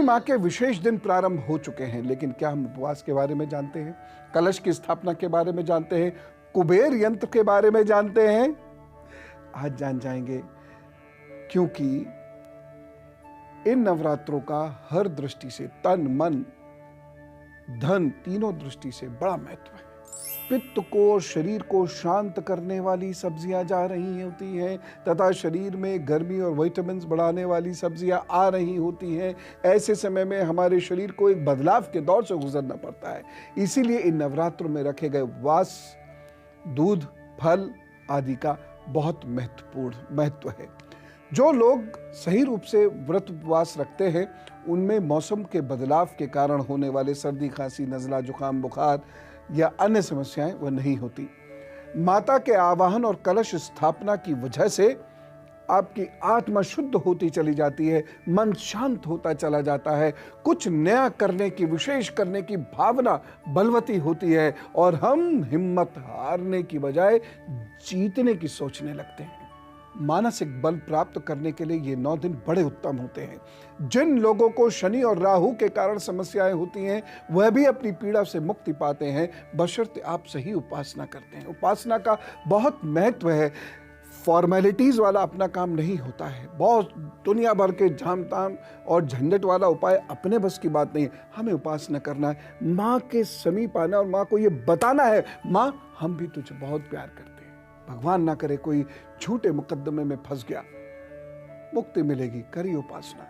माँ के विशेष दिन प्रारंभ हो चुके हैं, लेकिन क्या हम उपवास के बारे में जानते हैं? कलश की स्थापना के बारे में जानते हैं? कुबेर यंत्र के बारे में जानते हैं? आज जान जाएंगे, क्योंकि इन नवरात्रों का हर दृष्टि से, तन मन धन तीनों दृष्टि से बड़ा महत्व है। पित्त को और शरीर को शांत करने वाली सब्जियां जा रही होती हैं तथा शरीर में गर्मी और विटामिन्स बढ़ाने वाली सब्जियां आ रही होती हैं। ऐसे समय में हमारे शरीर को एक बदलाव के दौर से गुजरना पड़ता है। इसीलिए इन नवरात्रों में रखे गए उपवास, दूध, फल आदि का बहुत महत्वपूर्ण महत्व है। जो लोग सही रूप से व्रत उपवास रखते हैं, उनमें मौसम के बदलाव के कारण होने वाले सर्दी, खांसी, नज़ला, जुकाम, बुखार या अन्य समस्याएं वह नहीं होती। माता के आवाहन और कलश स्थापना की वजह से आपकी आत्मा शुद्ध होती चली जाती है, मन शांत होता चला जाता है, कुछ नया करने की, विशेष करने की भावना बलवती होती है और हम हिम्मत हारने की बजाय जीतने की सोचने लगते हैं। मानसिक बल प्राप्त करने के लिए ये 9 दिन बड़े उत्तम होते हैं। जिन लोगों को शनि और राहु के कारण समस्याएं होती हैं, वह भी अपनी पीड़ा से मुक्ति पाते हैं, बशर्ते आप सही उपासना करते हैं। उपासना का बहुत महत्व है। फॉर्मेलिटीज वाला अपना काम नहीं होता है। बहुत दुनिया भर के झाम-ताम और झंझट वाला उपाय अपने बस की बात नहीं है। हमें उपासना करना है, माँ के समीप आना और माँ को ये बताना है, माँ हम भी तुझे बहुत प्यार करते हैं। भगवान ना करे कोई झूठे मुकद्दमे में फंस गया, मुक्ति मिलेगी। करिए उपासना।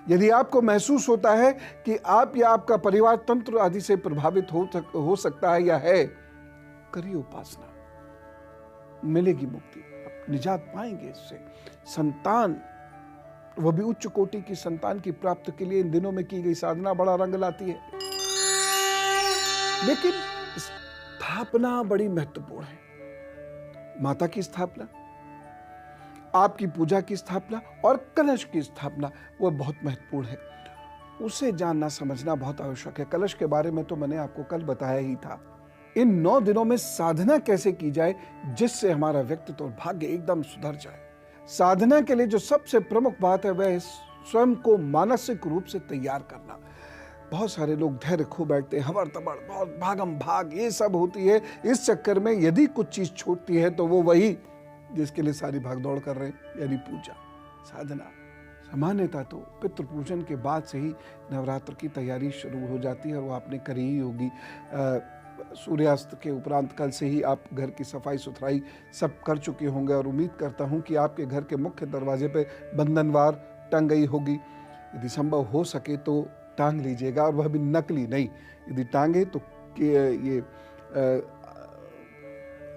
यदि आपको महसूस होता है कि आप या आपका परिवार तंत्र आदि से प्रभावित हो सकता है या है, करिए उपासना, मिलेगी मुक्ति, आप निजात पाएंगे इससे। संतान, वह भी उच्च कोटि की संतान की प्राप्ति के लिए इन दिनों में की गई साधना बड़ा रंग लाती है। लेकिन स्थापना बड़ी महत्वपूर्ण है। माता की स्थापना, आपकी पूजा की स्थापना और कलश की स्थापना वह बहुत महत्वपूर्ण है। उसे जानना समझना बहुत आवश्यक है। कलश के बारे में तो मैंने आपको कल बताया ही था। इन 9 दिनों में साधना कैसे की जाए जिससे हमारा व्यक्तित्व और भाग्य एकदम सुधर जाए। साधना के लिए जो सबसे प्रमुख बात है, वह स्वयं को मानसिक रूप से तैयार करना। बहुत सारे लोग धैर्य खो बैठते हैं, हवर तबड़, बहुत भागम भाग ये सब होती है। इस चक्कर में यदि कुछ चीज छूटती है तो वो वही जिसके लिए सारी भागदौड़ कर रहे हैं, यानी पूजा, साधना। सामान्यतः तो पितृ पूजन के बाद से ही नवरात्र की तैयारी शुरू हो जाती है और वो आपने करी ही होगी। सूर्यास्त के उपरांत कल से ही आप घर की सफाई सुथराई सब कर चुके होंगे और उम्मीद करता हूँ कि आपके घर के मुख्य दरवाजे पे बंधनवार टंग गई होगी। यदि संभव हो सके तो टांग लीजिएगा, और वह भी नकली नहीं। यदि टांगे तो ये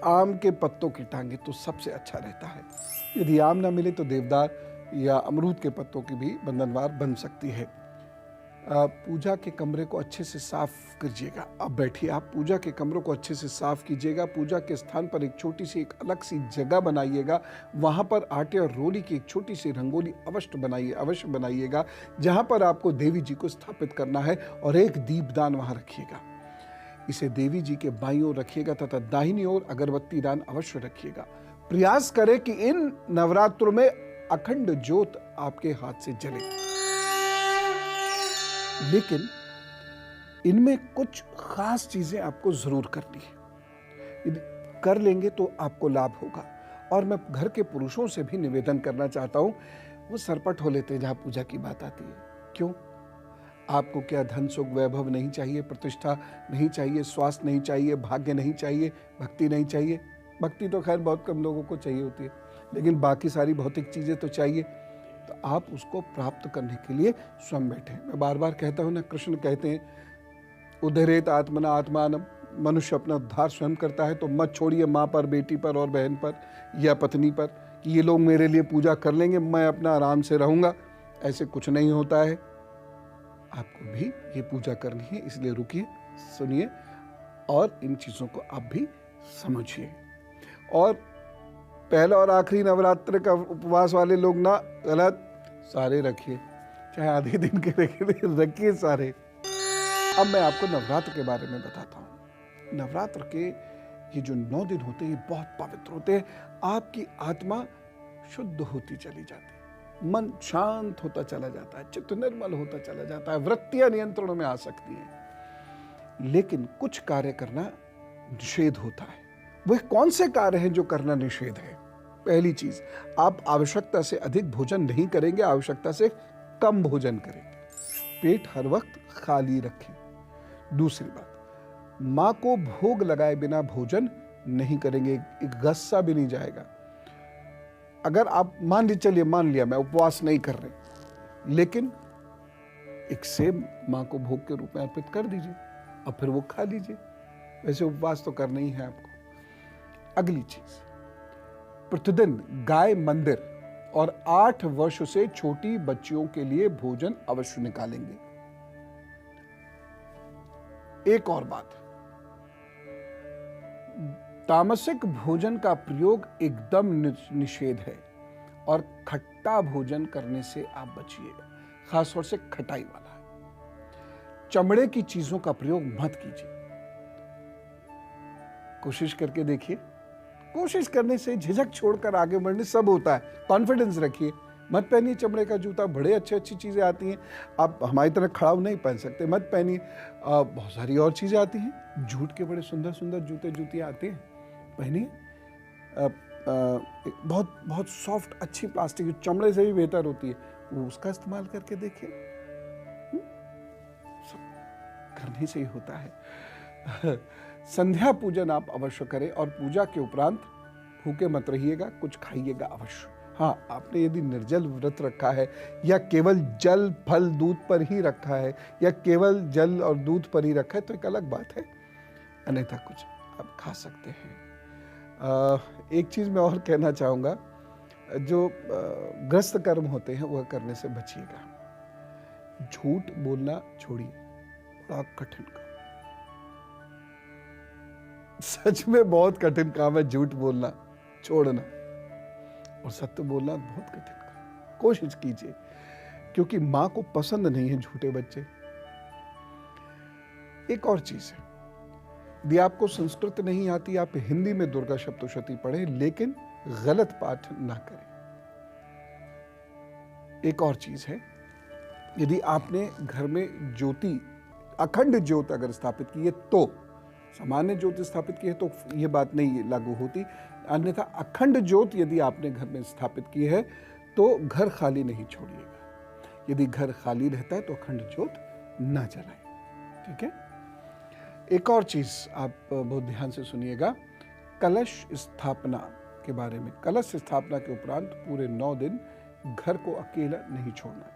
आम के पत्तों की टांगे तो सबसे अच्छा रहता है। यदि आम ना मिले तो देवदार या अमरूद के पत्तों की भी बंधनवार बन सकती है। पूजा के कमरे को अच्छे से साफ कीजिएगा। अब बैठिए, आप पूजा के कमरों को अच्छे से साफ कीजिएगा। पूजा के स्थान पर एक छोटी सी, एक अलग सी जगह बनाइएगा। वहाँ पर आटे और रोली की एक छोटी सी रंगोली अवश्य बनाइएगा, जहाँ पर आपको देवी जी को स्थापित करना है, और एक दीपदान वहाँ रखिएगा। इसे देवी जी के बाईं ओर रखिएगा तथा दाहिनी ओर अगरबत्ती दान अवश्य रखिएगा। प्रयास करें कि इन नवरात्रों में अखंड ज्योत आपके हाथ से जले। लेकिन इनमें कुछ खास चीजें आपको जरूर करनी है। यदि कर लेंगे तो आपको लाभ होगा। और मैं घर के पुरुषों से भी निवेदन करना चाहता हूं, वो सरपट हो लेते हैं जहां पूजा की बात आती है। क्यों? आपको क्या धन सुख वैभव नहीं चाहिए, प्रतिष्ठा नहीं चाहिए, स्वास्थ्य नहीं चाहिए, भाग्य नहीं चाहिए, भक्ति नहीं चाहिए? भक्ति तो खैर बहुत कम लोगों को चाहिए होती है, लेकिन बाकी सारी भौतिक चीजें तो चाहिए। तो आप उसको प्राप्त करने के लिए स्वयं बैठे। मैं बार बार कहता हूं ना, कृष्ण कहते हैं, उद्धरेत आत्मना आत्मानम, मनुष्य अपना उद्धार स्वयं करता है। तो मत छोड़िए माँ पर, बेटी पर और बहन पर या पत्नी पर कि ये लोग मेरे लिए पूजा कर लेंगे, मैं अपना आराम से रहूंगा। ऐसे कुछ नहीं होता है। आपको भी ये पूजा करनी है, इसलिए रुकिए, सुनिए और इन चीजों को आप भी समझिए। और पहला और आखिरी नवरात्र का उपवास वाले लोग ना गलत, सारे रखिए, चाहे आधे दिन के रखिए सारे। अब मैं आपको नवरात्र के बारे में बताता हूँ। नवरात्र के ये जो 9 दिन होते हैं, ये बहुत पवित्र होते हैं। आपकी आत्मा शुद्ध होती चली जाती है। मन शांत होता चला जाता है, चित्त निर्मल होता चला जाता है, वृत्तियां नियंत्रण में आ सकती हैं। लेकिन कुछ कार्य करना निषेध होता है। वह कौन से कार्य हैं जो करना निषेध है? पहली चीज, आप आवश्यकता से अधिक भोजन नहीं करेंगे, आवश्यकता से कम भोजन करेंगे, पेट हर वक्त खाली रखें। दूसरी बात, मां को भोग लगाए बिना भोजन नहीं करेंगे, एक गस्सा भी नहीं जाएगा। अगर आप मान लिया मैं उपवास नहीं कर रहे, लेकिन एक सेब मां को भोग के रूप में अर्पित कर दीजिए और फिर वो खा लीजिए। वैसे उपवास तो करना ही है आपको। अगली चीज, प्रतिदिन गाय मंदिर और 8 वर्ष से छोटी बच्चियों के लिए भोजन अवश्य निकालेंगे। एक और बात, तामसिक भोजन का प्रयोग एकदम निषेध है और खट्टा भोजन करने से आप बचिएगा, खासतौर से खटाई वाला। चमड़े की चीजों का प्रयोग मत कीजिए। कोशिश करके देखिए, कोशिश करने से झिझक छोड़कर आगे बढ़ने सब होता है। कॉन्फिडेंस रखिए, मत पहनिए चमड़े का जूता, बड़े अच्छी चीजें आती हैं। आप हमारी तरह खड़ाऊ नहीं पहन सकते, मत पहनिए। बहुत सारी और चीजें आती हैं, जूट के बड़े सुंदर सुंदर जूतियां आती हैं, पहनिए। बहुत बहुत सॉफ्ट अच्छी प्लास्टिक जो चमड़े से भी बेहतर होती है, वो उसका इस्तेमाल करके देखिए। सब करने से ही होता है। संध्या पूजन आप अवश्य करें और पूजा के उपरांत भूखे मत रहिएगा, कुछ खाइएगा अवश्य। हाँ, आपने यदि निर्जल व्रत रखा है या केवल जल फल दूध पर ही रखा है या केवल जल और दूध पर ही रखा है तो एक अलग बात है, अन्यथा कुछ आप खा सकते हैं। एक चीज मैं और कहना चाहूंगा, जो ग्रस्त कर्म होते हैं वह करने से बचिएगा। झूठ बोलना छोड़िए, बड़ा कठिन काम, सच में बहुत कठिन काम है झूठ बोलना छोड़ना, और सत्य बोलना बहुत कठिन काम। कोशिश कीजिए, क्योंकि मां को पसंद नहीं है झूठे बच्चे। एक और चीज है, यदि आपको संस्कृत नहीं आती, आप हिंदी में दुर्गा सप्तशती पढ़ें, लेकिन गलत पाठ ना करें। एक और चीज है, यदि आपने घर में ज्योति, अखंड ज्योत अगर स्थापित की है, तो सामान्य ज्योति स्थापित की है तो यह बात नहीं लागू होती, अन्यथा अखंड ज्योत यदि आपने घर में स्थापित की है तो घर खाली नहीं छोड़िएगा। यदि घर खाली रहता है तो अखंड ज्योत ना जलाएं, ठीक है। एक और चीज आप बहुत ध्यान से सुनिएगा, कलश स्थापना के बारे में। कलश स्थापना के उपरांत पूरे 9 दिन घर को अकेला नहीं छोड़ना,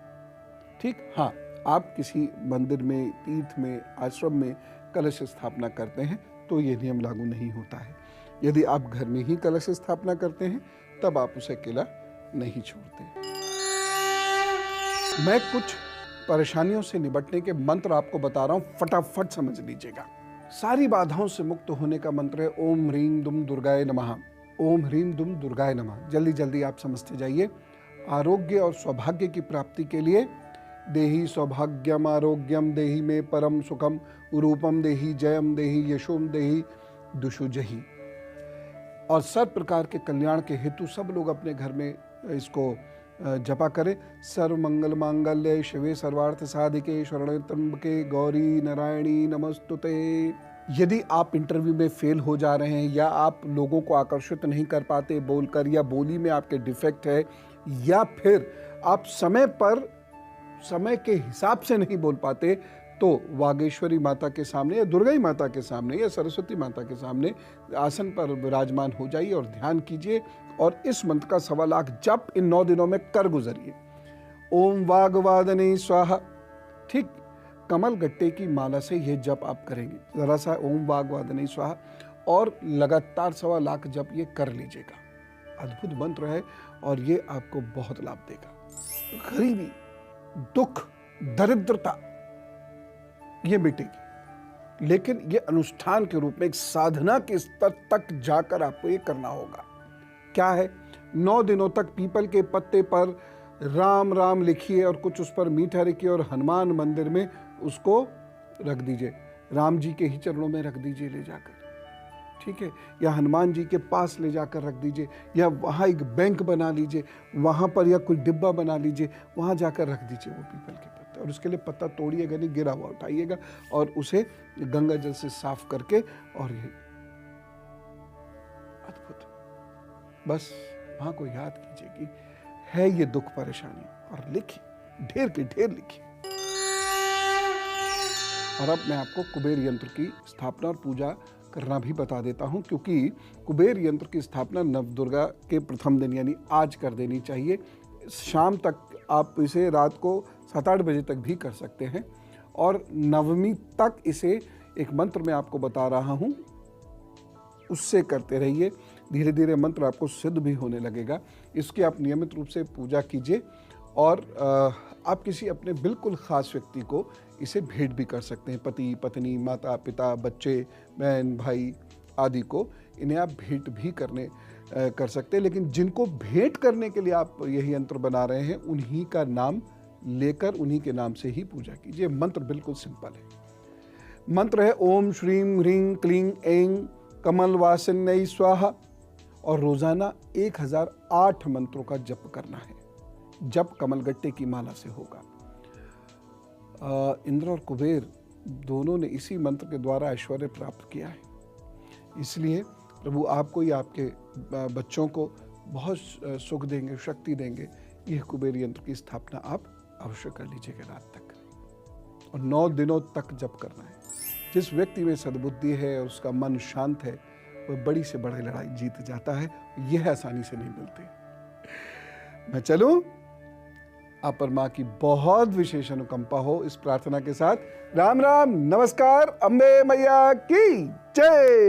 ठीक। हाँ, आप किसी मंदिर में, तीर्थ में, आश्रम में कलश स्थापना करते हैं तो ये नियम लागू नहीं होता है। यदि आप घर में ही कलश स्थापना करते हैं तब आप उसे अकेला नहीं छोड़ते। मैं कुछ परेशानियों से निपटने के मंत्र आपको बता रहा हूं, फटाफट समझ लीजिएगा। सारी बाधाओं से मुक्त होने का मंत्र है ओम ह्रीं दुम दुर्गाय नमः। ओम ह्रीं दुम दुर्गाय नमः। जल्दी जल्दी आप समझते जाइए। आरोग्य और सौभाग्य की प्राप्ति के लिए देहि सौभाग्यम आरोग्यम देहि में परम सुखम रूपम देहि जयम देहि यशोम देहि दुषुजहि। और सब प्रकार के कल्याण के हेतु सब लोग अपने घर में इसको जपा करें। सर्व मंगल मांगल्य शिवे सर्वार्थ साधिके शरण्ये त्र्यंबके गौरी नारायणी नमस्तुते। यदि आप इंटरव्यू में फेल हो जा रहे हैं या आप लोगों को आकर्षित नहीं कर पाते बोलकर, या बोली में आपके डिफेक्ट है, या फिर आप समय के हिसाब से नहीं बोल पाते, तो वागेश्वरी माता के सामने या दुर्गा माता के सामने या सरस्वती माता के सामने आसन पर विराजमान हो जाइए और ध्यान कीजिए और इस मंत्र का 1.25 लाख जप इन 9 दिनों में कर गुजरिए। ओम वागवादने स्वाहा, ठीक। कमल गट्टे की माला से यह जप आप करेंगे, जरा सा ओम वागवादने स्वाहा, और लगातार 1.25 लाख जप ये कर लीजिएगा। अद्भुत मंत्र है और ये आपको बहुत लाभ देगा। गरीबी, दुख, दरिद्रता ये मिटेगी, लेकिन ये अनुष्ठान के रूप में एक साधना के स्तर तक जाकर आपको ये करना होगा। क्या है? 9 दिनों तक पीपल के पत्ते पर राम राम लिखिए और कुछ उस पर मीठा लिखिए और हनुमान मंदिर में उसको रख दीजिए, राम जी के ही चरणों में रख दीजिए ले जाकर, ठीक है, या हनुमान जी के पास ले जाकर रख दीजिए, या वहाँ एक बैंक बना लीजिए, वहाँ पर या कोई डिब्बा बना लीजिए, वहाँ जाकर रख दीजिए वो पीपल के पत्ते। और उसके लिए पत्ता तोड़िएगा नहीं, गिरा हुआ उठाइएगा और उसे गंगा जल से साफ करके, और ये अद्भुत, बस वहाँ को याद कीजिए कि है ये दुख परेशानी, और लिखिए, ढेर के ढेर लिखिए। और अब मैं आपको कुबेर यंत्र की स्थापना और पूजा करना भी बता देता हूं, क्योंकि कुबेर यंत्र की स्थापना नवदुर्गा के प्रथम दिन यानी आज कर देनी चाहिए। शाम तक आप इसे रात को 7-8 बजे तक भी कर सकते हैं, और नवमी तक इसे एक मंत्र में आपको बता रहा हूं उससे करते रहिए। धीरे धीरे मंत्र आपको सिद्ध भी होने लगेगा। इसकी आप नियमित रूप से पूजा कीजिए, और आप किसी अपने बिल्कुल ख़ास व्यक्ति को इसे भेंट भी कर सकते हैं। पति पत्नी, माता पिता, बच्चे, बहन भाई आदि को इन्हें आप भेंट भी कर सकते हैं। लेकिन जिनको भेंट करने के लिए आप यही यंत्र बना रहे हैं, उन्हीं का नाम लेकर उन्हीं के नाम से ही पूजा कीजिए। मंत्र बिल्कुल सिंपल है। मंत्र है ओम श्रीम ह्रीं क्लीं ऐं कमलवासिन्यै स्वाहा, और रोजाना 1008 मंत्रों का जप करना है। जप कमलगट्टे की माला से होगा। इंद्र और कुबेर दोनों ने इसी मंत्र के द्वारा ऐश्वर्य प्राप्त किया है, इसलिए प्रभु आपको या आपके बच्चों को बहुत सुख देंगे, शक्ति देंगे। यह कुबेर यंत्र की स्थापना आप अवश्य कर लीजिएगा रात तक, और 9 दिनों तक जप करना है। जिस व्यक्ति में सद्बुद्धि है, उसका मन शांत है, वह बड़ी से बड़ी लड़ाई जीत जाता है। यह आसानी से नहीं मिलती। मैं चलूं? आप पर मां की बहुत विशेष अनुकंपा हो, इस प्रार्थना के साथ राम राम, नमस्कार। अम्बे मैया की जय।